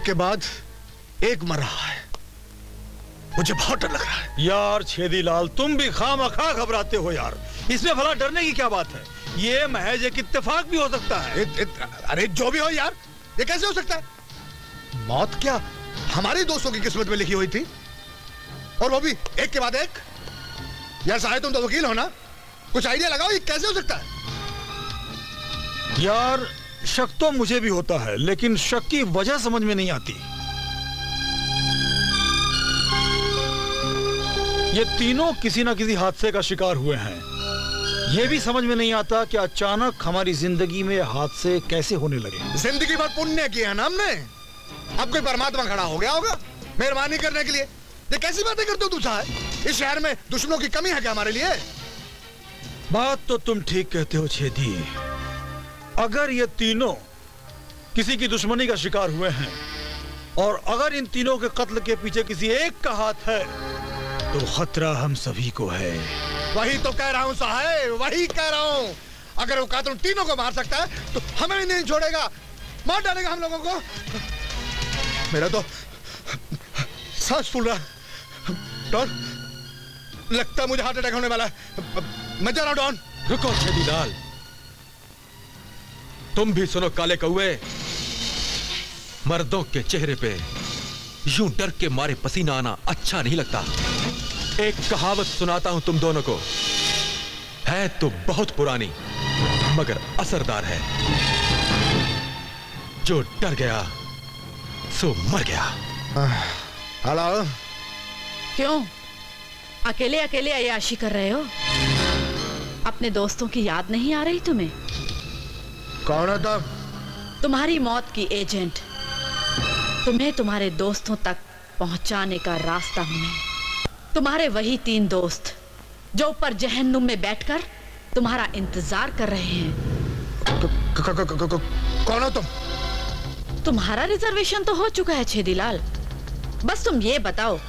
एक के बाद एक मर रहा है, मुझे बहुत डर लग रहा है। यार छेदीलाल, तुम भी खामखा घबराते हो यार, इसमें भला डरने की क्या बात है? ये महज एक इत्तेफाक भी हो सकता है। अरे जो भी हो यार, ये कैसे हो सकता है? मौत क्या हमारे दोस्तों की किस्मत में लिखी हुई थी, और वो भी एक के बाद एक। यार साहब, तुम तो वकील हो ना, कुछ आइडिया लगाओ, ये कैसे हो सकता है? यार शक तो मुझे भी होता है, लेकिन शक की वजह समझ में नहीं आती। ये तीनों किसी ना किसी हादसे का शिकार हुए हैं। ये भी समझ में नहीं आता कि अचानक हमारी जिंदगी में हादसे कैसे होने लगे। जिंदगी भर पुण्य किया ना हमने, अब कोई परमात्मा खड़ा हो गया होगा मेहरबानी करने के लिए। ये कैसी बातें करते हो तुम साहब? इस शहर में दुश्मनों की कमी है क्या हमारे लिए? बात तो तुम ठीक कहते हो छेदी। अगर ये तीनों किसी की दुश्मनी का शिकार हुए हैं, और अगर इन तीनों के कत्ल के पीछे किसी एक का हाथ है, तो खतरा हम सभी को है। वही तो कह रहा हूं साहब, वही कह रहा हूं। अगर वो कातिल तीनों को मार सकता है, तो हमें भी नहीं छोड़ेगा, मार डालेगा हम लोगों को। मेरा तो सांस फूल रहा है डॉन, लगता है मुझे हार्ट अटैक होने वाला है। मैं जा रहा हूं डॉन। रुको छेदीलाल, तुम भी सुनो काले कौवे। मर्दों के चेहरे पे यूं डर के मारे पसीना आना अच्छा नहीं लगता। एक कहावत सुनाता हूं तुम दोनों को, है तो बहुत पुरानी मगर असरदार है। जो डर गया सो मर गया। हेलो। क्यों अकेले अकेले अय्याशी कर रहे हो? अपने दोस्तों की याद नहीं आ रही तुम्हें? कौन है तुम? तुम्हारी मौत की एजेंट। तुम्हें तुम्हारे दोस्तों तक पहुंचाने का रास्ता हूं मैं। तुम्हारे वही 3 दोस्त जो ऊपर जहन्नुम में बैठकर तुम्हारा इंतजार कर रहे हैं। कौन हो तुम? तुम्हारा रिजर्वेशन तो हो चुका है छेदीलाल, बस तुम ये बताओ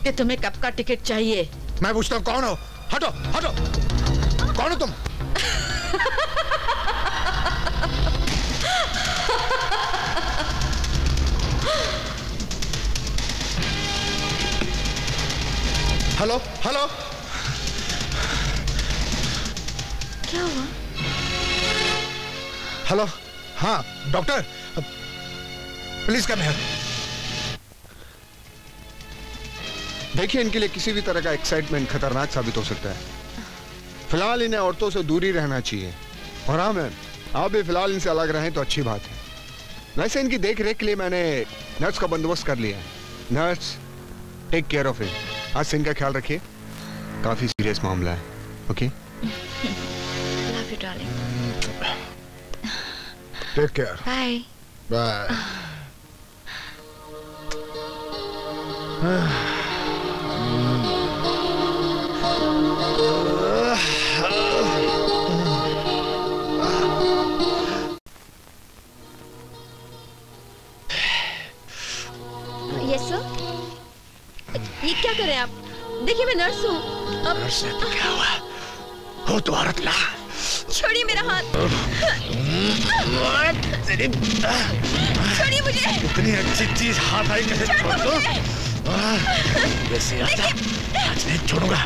कि तुम्हें कब का टिकट चाहिए। मैं पूछता हूँ कौन हो? हटो हटो, कौन हो तुम? Hello hello. क्या हुआ? हेलो, हाँ डॉक्टर, प्लीज कम हियर। देखिए, इनके लिए किसी भी तरह का एक्साइटमेंट खतरनाक साबित हो सकता है। फिलहाल इन्हें औरतों से दूरी रहना चाहिए। और हाँ मैम, आप भी फिलहाल इनसे अलग रहें तो अच्छी बात है। वैसे इनकी देख रेख के लिए मैंने नर्स का बंदोबस्त कर लिया है। Nurse, take care of it. आज से इनका ख्याल रखिए, काफी सीरियस मामला है। Okay, love you darling. Take care. Bye bye. Yes sir. ये क्या कर रहे हैं आप? देखिए मैं नर्स हूँ। अब नर्स है तो क्या हुआ? हो तो औरत ला। छोड़िए मेरा हाथ। छोड़िए मुझे। इतनी अच्छी चीज हाथ आई, कैसे छोड़ दो? वैसे आजा, आज नहीं छोड़ूंगा।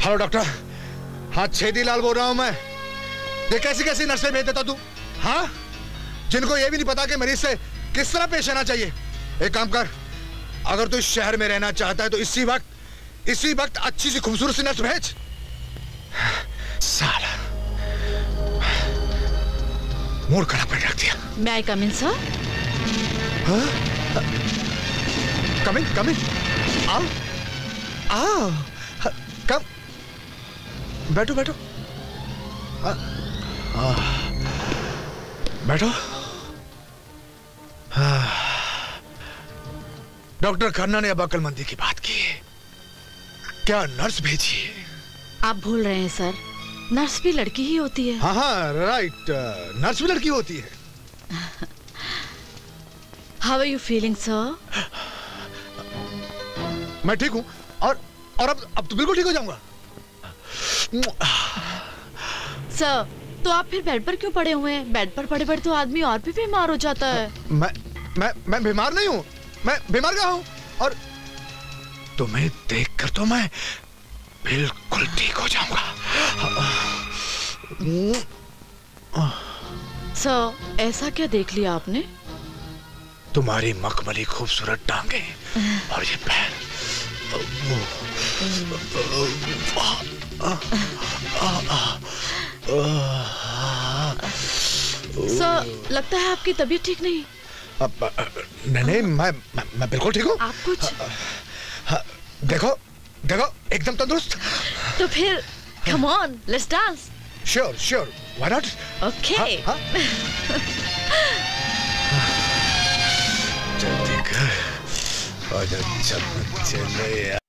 हेलो डॉक्टर, हाँ छेदीलाल बोल रहा हूं मैं। ये कैसी कैसी नर्सें भेज देता तू, हाँ? जिनको ये भी नहीं पता कि मरीज से किस तरह पेश आना चाहिए। एक काम कर, अगर तू इस शहर में रहना चाहता है तो इसी वक्त अच्छी सी खूबसूरत सी नर्स भेज। साला मूड खराब कर रख दिया। मैं आई कम इन सर? कम इन, आओ आओ, कम, बैठो बैठो, बैठो। डॉक्टर खन्ना ने अब अक्लमंदी की बात की, क्या नर्स भेजी है? आप भूल रहे हैं सर, नर्स भी लड़की ही होती है। हाँ हाँ राइट, नर्स भी लड़की होती है। How are you feeling, sir? मैं ठीक हूँ और अब तो बिल्कुल ठीक हो जाऊंगा। सर, तो आप फिर बेड पर क्यों पड़े हुए हैं? बेड पर पड़े पड़े तो आदमी और भी बीमार हो जाता है। मैं बीमार नहीं हूँ, मैं बीमार का हूँ और तुम्हें देखकर तो मैं बिल्कुल ठीक हो जाऊंगा। सर, ऐसा क्या देख लिया आपने? तुम्हारी मखमली खूबसूरत टांगे और ये पैर। सर, लगता है आपकी तबीयत ठीक नहीं। नहीं, मैं बिल्कुल ठीक हूँ। आप कुछ देखो एकदम तंदुरुस्त। तो फिर come on, let's dance. Sure, why not? Okay. जल्दी कर, आजा चले यार।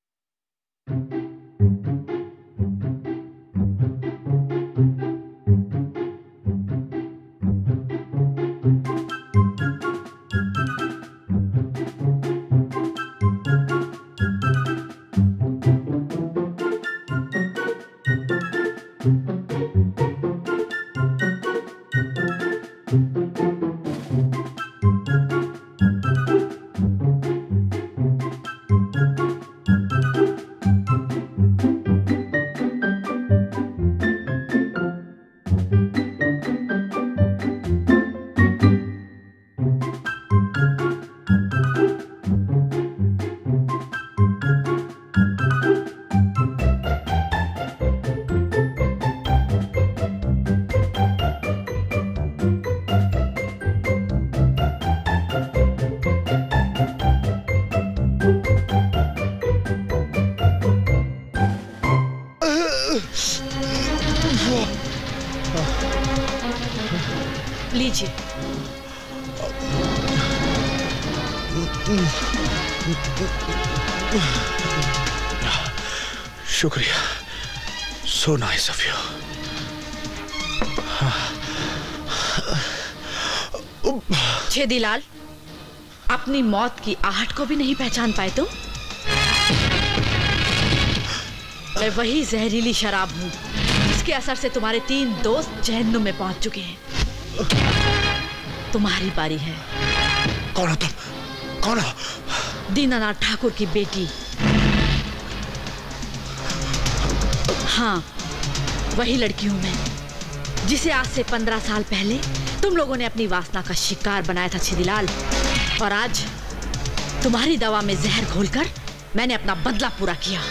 लीजिए। शुक्रिया, so nice of you. Chhedilal, अपनी मौत की आहट को भी नहीं पहचान पाए तुम? मैं वही जहरीली शराब हूँ जिसके असर से तुम्हारे 3 दोस्त जहन्नुम में पहुंच चुके हैं। तुम्हारी बारी है। कौन हो तुम? कौन हो? दीनानाथ ठाकुर की बेटी। हाँ, वही लड़की हूं मैं जिसे आज से 15 साल पहले तुम लोगों ने अपनी वासना का शिकार बनाया था छेदीलाल। और आज तुम्हारी दवा में जहर घोलकर मैंने अपना बदला पूरा किया।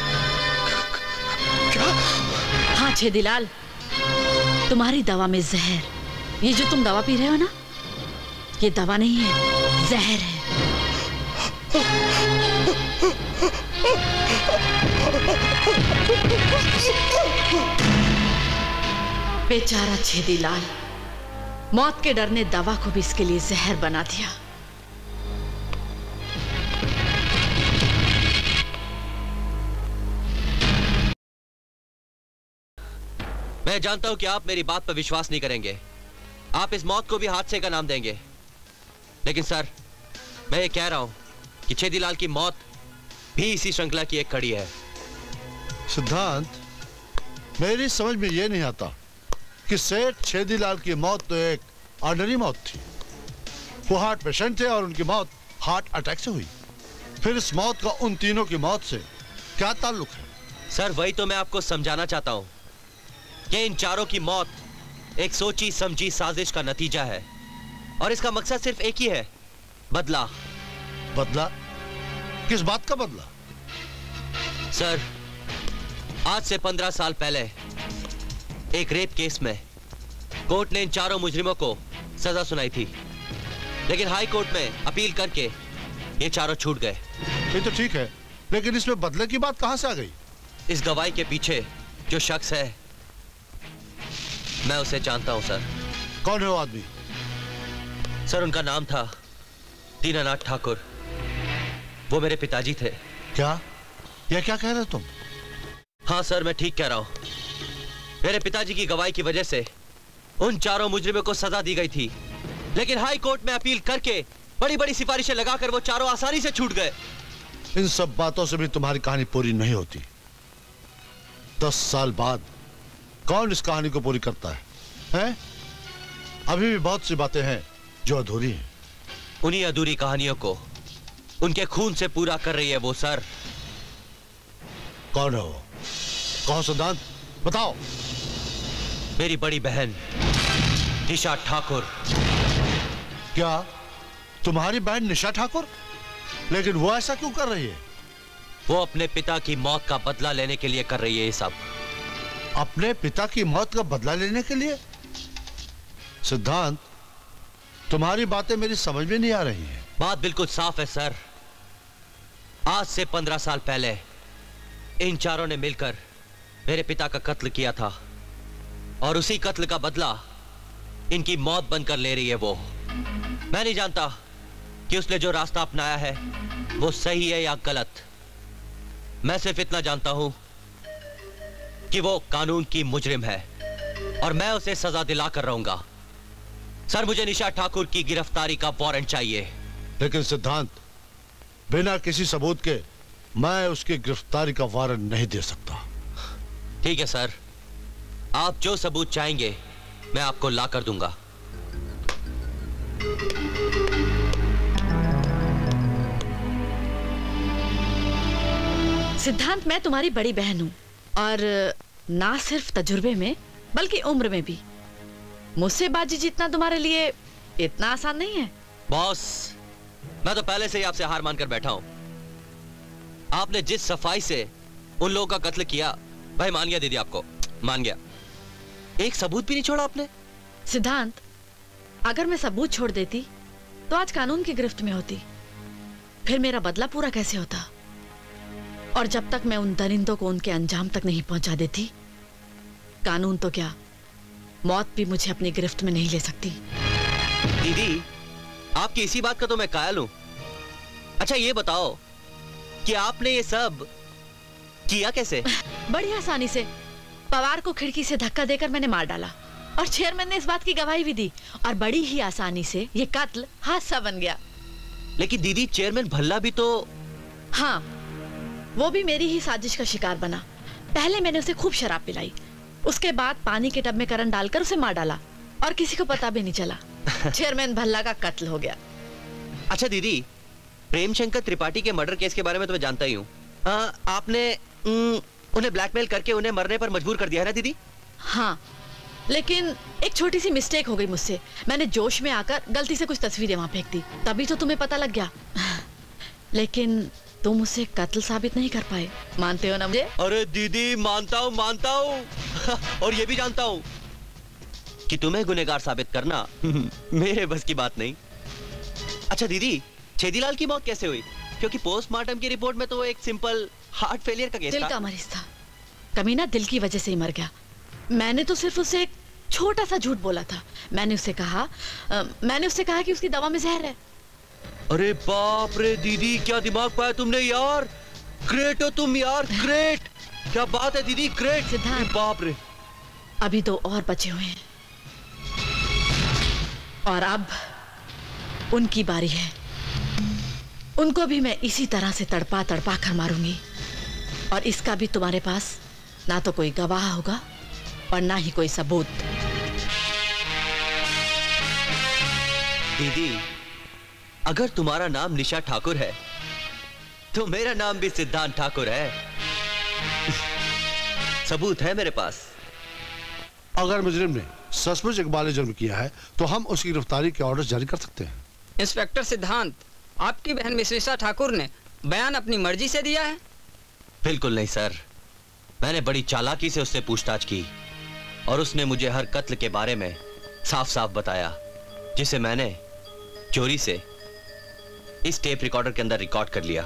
क्या? हाँ छेदीलाल, तुम्हारी दवा में जहर, ये जो तुम दवा पी रहे हो ना, ये दवा नहीं है, जहर है। बेचारा छेदीलाल, मौत के डर ने दवा को भी इसके लिए जहर बना दिया। मैं जानता हूं कि आप मेरी बात पर विश्वास नहीं करेंगे। आप इस मौत को भी हादसे का नाम देंगे, लेकिन सर, मैं ये कह रहा हूं कि छेदीलाल की मौत भी इसी श्रृंखला की एक कड़ी है। सिद्धांत, मेरी समझ में यह नहीं आता कि सेठ छेदीलाल की मौत तो एक ऑर्डिनरी मौत थी। वो हार्ट पेशेंट थे और उनकी मौत हार्ट अटैक से हुई। फिर इस मौत का उन तीनों की मौत से क्या ताल्लुक है? सर, वही तो मैं आपको समझाना चाहता हूं कि इन चारों की मौत एक सोची समझी साजिश का नतीजा है और इसका मकसद सिर्फ एक ही है, बदला। बदला? किस बात का बदला? सर, आज से 15 साल पहले एक रेप केस में कोर्ट ने इन चारों मुजरिमों को सजा सुनाई थी, लेकिन हाई कोर्ट में अपील करके ये चारों छूट गए। ये तो ठीक है, लेकिन इसमें बदले की बात कहां से आ गई? इस गवाही के पीछे जो शख्स है, मैं उसे जानता हूं सर। कौन है वो आदमी? सर, उनका नाम था दीनानाथ ठाकुर। वो मेरे पिताजी थे। क्या? यह क्या कह रहे तुम? हाँ सर, मैं ठीक कह रहा हूं। मेरे पिताजी की गवाही की वजह से उन चारों मुजरिमों को सजा दी गई थी लेकिन हाई कोर्ट में अपील करके बड़ी बड़ी सिफारिशें लगाकर वो चारों आसानी से छूट गए। इन सब बातों से भी तुम्हारी कहानी पूरी नहीं होती। 10 साल बाद कौन इस कहानी को पूरी करता है, हैं? अभी भी बहुत सी बातें हैं जो अधूरी हैं। उन्हीं अधूरी कहानियों को उनके खून से पूरा कर रही है वो सर। कौन है वो? कौन सिद्धांत, बताओ। मेरी बड़ी बहन निशा ठाकुर। क्या तुम्हारी बहन निशा ठाकुर? लेकिन वो ऐसा क्यों कर रही है? वो अपने पिता की मौत का बदला लेने के लिए कर रही है ये सब। अपने पिता की मौत का बदला लेने के लिए? सिद्धांत, तुम्हारी बातें मेरी समझ में नहीं आ रही हैं। बात बिल्कुल साफ है सर। आज से 15 साल पहले इन चारों ने मिलकर मेरे पिता का कत्ल किया था और उसी कत्ल का बदला इनकी मौत बनकर ले रही है वो। मैं नहीं जानता कि उसने जो रास्ता अपनाया है वो सही है या गलत। मैं सिर्फ इतना जानता हूं कि वो कानून की मुजरिम है और मैं उसे सजा दिला कर रहूंगा। सर, मुझे निशा ठाकुर की गिरफ्तारी का वारंट चाहिए। लेकिन सिद्धांत, बिना किसी सबूत के मैं उसकी गिरफ्तारी का वारंट नहीं दे सकता। ठीक है सर, आप जो सबूत चाहेंगे मैं आपको ला कर दूंगा। सिद्धांत, मैं तुम्हारी बड़ी बहन हूँ और ना सिर्फ तजुर्बे में बल्कि उम्र में भी। मुझसे बाजी जीतना तुम्हारे लिए इतना आसान नहीं है। बॉस, मैं तो पहले से ही आपसे हार मानकर बैठा हूं। आपने जिस सफाई से उन लोगों का कत्ल किया, भाई मान गया दीदी, आपको मान गया। एक सबूत भी नहीं छोड़ा आपने। सिद्धांत, अगर मैं सबूत छोड़ देती तो आज कानून की गिरफ्त में होती, फिर मेरा बदला पूरा कैसे होता? और जब तक मैं उन दरिंदों को उनके अंजाम तक नहीं पहुंचा देती, कानून तो क्या, मौत भी मुझे अपनी गिरफ्त में नहीं ले सकती। दीदी, आपकी इसी बात का तो मैं कायल हूं। अच्छा ये बताओ कि आपने ये सब किया कैसे? बड़ी आसानी से। पवार को खिड़की से धक्का देकर मैंने मार डाला और चेयरमैन ने इस बात की गवाही भी दी और बड़ी ही आसानी से ये कत्ल हादसा बन गया। लेकिन दीदी, चेयरमैन भल्ला भी तो। हाँ, वो भी मेरी ही साजिश का शिकार बना। पहले मैंने उसे खूब शराब पिलाई, उसके बाद पानी के टब में करंट डालकर उसे मार डाला और किसी को पता भी नहीं चला। चेयरमैन भल्ला का कत्ल हो गया। अच्छा दीदी, प्रेमशंकर त्रिपाठी के मर्डर केस के बारे में तो मैं जानता ही हूँ। आपने उन्हें ब्लैकमेल करके उन्हें मरने पर मजबूर कर दिया है ना दीदी? हाँ, लेकिन एक छोटी सी मिस्टेक हो गई मुझसे। मैंने जोश में आकर गलती से कुछ तस्वीरें वहां फेंक दी, तभी तो तुम्हें पता लग गया। लेकिन तुम उसे कत्ल साबित नहीं कर पाए। मानते हो ना मुझे? अरे दीदी, मानता हूँ मानता हूँ। और ये भी जानता हूँ कि तुम्हें गुनहगार साबित करना मेरे बस की बात नहीं। अच्छा दीदी, छेदीलाल की मौत कैसे हुई? क्योंकि पोस्टमार्टम की रिपोर्ट में तो एक सिंपल हार्ट फेलियर का केस था। दिल का मरीज था। कमीना दिल की वजह से ही मर गया। मैंने तो सिर्फ उसे एक छोटा सा झूठ बोला था। मैंने उससे कहा कि उसकी दवा में जहर है। अरे बाप रे दीदी, क्या दिमाग पाया तुमने यार। ग्रेट हो तुम यार, ग्रेट। क्या बात है दीदी, ग्रेट। सिद्धांत, बाप रे। अभी तो और बचे हुए हैं और अब उनकी बारी है। उनको भी मैं इसी तरह से तड़पा तड़पा कर मारूंगी और इसका भी तुम्हारे पास ना तो कोई गवाह होगा और ना ही कोई सबूत। दीदी, अगर तुम्हारा नाम निशा ठाकुर है तो मेरा नाम भी सिद्धांत ठाकुर है। सबूत है मेरे पास। अगर मुजरिम ने सचमुच इकबाल जुर्म किया है तो हम उसकी गिरफ्तारी के ऑर्डर जारी कर सकते हैं। इंस्पेक्टर सिद्धांत, आपकी बहन मिस निशा ठाकुर ने बयान अपनी मर्जी से दिया है? बिल्कुल नहीं सर, मैंने बड़ी चालाकी से उससे पूछताछ की और उसने मुझे हर कत्ल के बारे में साफ साफ बताया, जिसे मैंने चोरी से इस टेप रिकॉर्डर के अंदर रिकॉर्ड कर लिया।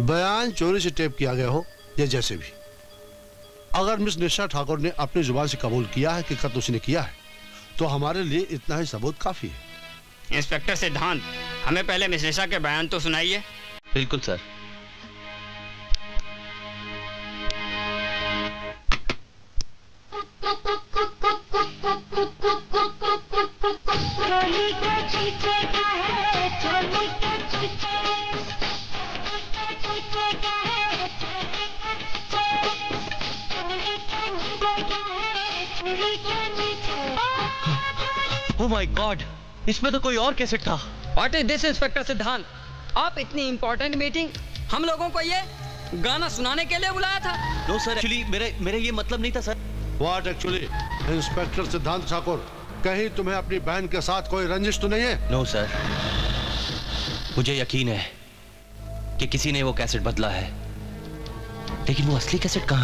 बयान चोरी से टेप किया गया हो या जैसे भी, अगर मिस निशा ठाकुर ने अपनी जुबान से कबूल किया है कि कत्ल उसने किया है तो हमारे लिए इतना ही सबूत काफी है। इंस्पेक्टर सिद्धांत, हमें पहले मिस निशा के बयान तो सुनाइए। बिल्कुल सर। रोली के ओह माय गॉड, इसमें तो कोई और कैसेट था। व्हाट इज दिस इंस्पेक्टर सिद्धांत? आप इतनी इंपॉर्टेंट मीटिंग हम लोगों को ये गाना सुनाने के लिए बुलाया था? नो सर, एक्चुअली मेरे ये मतलब नहीं था सर। What actually? इंस्पेक्टर सिद्धांत ठाकुर, कहीं तुम्हें अपनी बहन के साथ कोई रंजिश तो नहीं है? नो सर, मुझे यकीन है कि किसी ने वो कैसेट बदला है, लेकिन वो असली कैसेट कहाँ